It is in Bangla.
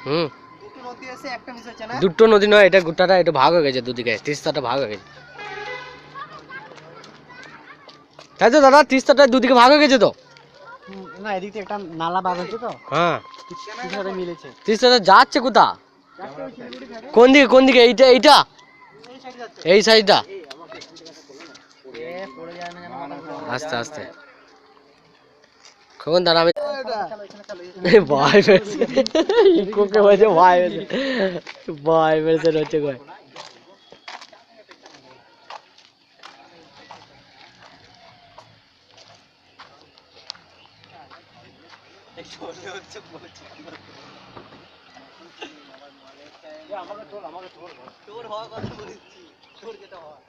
হুম, দুটো নদী নয়, এটা গোটাটা এটা ভাগ হয়ে গেছে দুদিকে, তিস্তাটা ভাগ হয়ে গেছে, তাই তো দাদা? তিস্তাটা দুদিকে ভাগ হয়ে গেছে তো। না, এদিকে একটা নালা বাঁধ আছে তো, হ্যাঁ, সাথে মিলেছে। তিস্তাটা যাচ্ছে কোথা? কোন দিকে কোন দিকে? এইটা এইটা এই সাইডটা? আস্তে আস্তে কখন দাঁড়া, আমি ভাই বেরছে ইকোকে বলছে ভাই বেরছে, ভাই বেরছে হচ্ছে কয়। আমাকে তোর হওয়ার কথা বলেছি, তোর যেটা হয়।